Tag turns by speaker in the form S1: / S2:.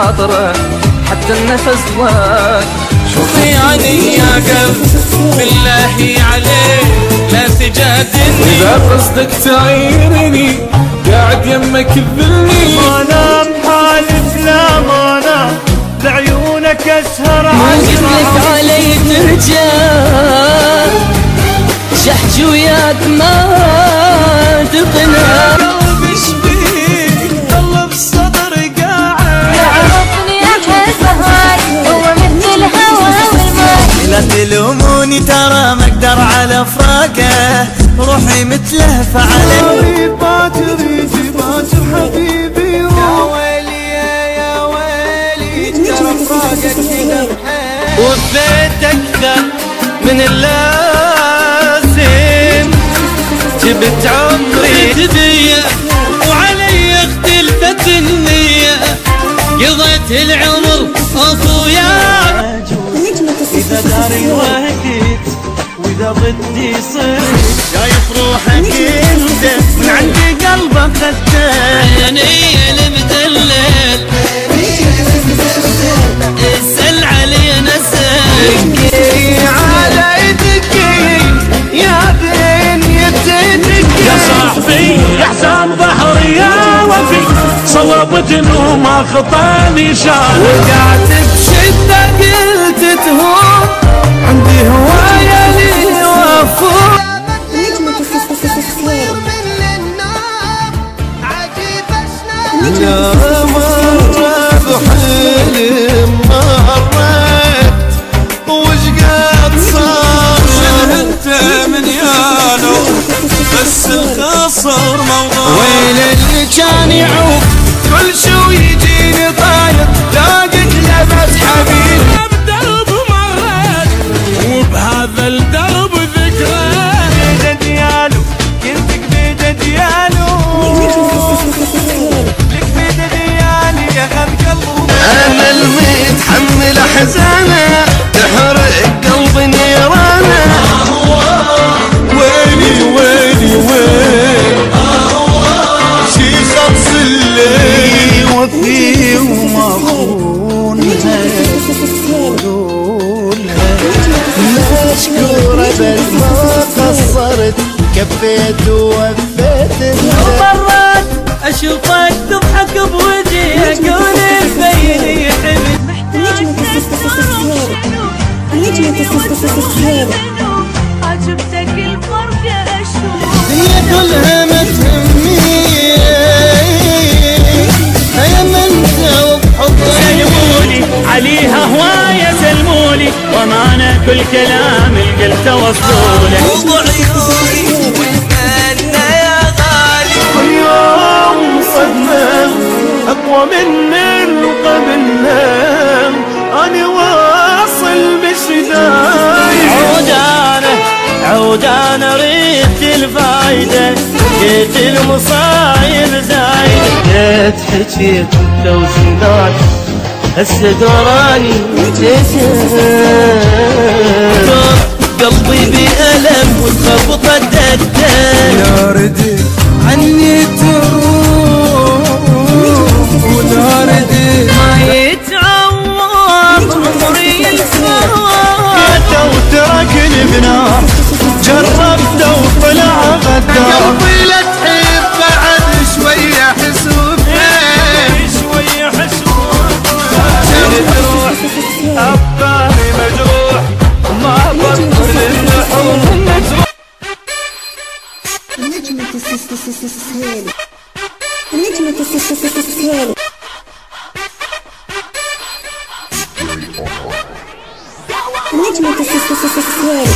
S1: خاطره حتى النفس ضاق.
S2: شوفي يعني يا قلب بالله عليك لا تجادلني،
S1: إذا قصدك تعيرني قاعد يمك تذلني.
S3: ما نام حالف لا ما نام لعيونك اسهر
S4: ما قلت علي ترجع شحج وياك ما تقنع.
S2: قلبي شبيك والله بصدر قاعد
S5: عرفني احس هواي هو مثل الهوى والماء.
S3: لا تلوموني ترى ما اقدر على فراقه روحي متلهفه عليه. باكر يجي باكر حبيبي يا ويلي يا ويلي ترى فراقك كذا بحيل وفيت اكثر من اللازم جبت عمري
S2: تبية وعلي اختلفت النية قضيت العمر اخويا.
S3: إذا داري وهديت وإذا ضدي صرت شايف روحك انت من عندي قلب اخذته.
S2: عيني المدلل اسأل علينا
S3: دقي على دقي يا دنيتك
S6: يا صاحبي يا حسام ظهري يا وفي صوبت انه ما خطاني شان.
S3: وقعت بشدة قلت تهون عندي هواية لي وفور. يا مرة بحلم مرت وش قد صار
S2: انت من يالو بس الخصر موضوع.
S3: ويل اللي كان يعوق كل شو يجيني طاير لاقيت لبس حبيب.
S2: بدرب مرت وبهذا الدرب ذكرى
S3: بيد ديالو كنتك بيد ديالو لك بيد ديالي يا خذ قلبه. انا المتحمل احزانه تحرق قلبي نيرانه. ويلي ويلي ويلي شي خلص اللي وفي ومخونها قولها مشكورة بس ما قصرت كفيت ووفيت انت.
S4: مرات اشوفك تضحك بوجهك والبين يحب.
S5: عجبتك الفرق اشوف
S3: الدنيا كلها ما تهمني يا من بحبك.
S6: سلموني عليها هواية سلموني وامانة كل كلام اللي قلته وصلوله.
S2: وعيوني والمنة يا غالي
S3: كل يوم صدمة أقوى من قبلنا أنا واصل بشداي. عودانا ريت الفايدة جيت المصايب زايدة. جيت حكيت لو زندان هسه دوراني قلبي بألم والخبطة دقة يا ردي عني تروح ولا ردي
S4: ما يتعوض عمري الفراق.
S3: وتركني بنار جربت وطلع غدار. قلبي لا تحب بعد شوية حسوب
S6: شوية حسوب
S3: تروح أباني مجروح ما بطل النحوم مجروح.
S7: نجمة السهيل نجمة السهيل نجمة السهيل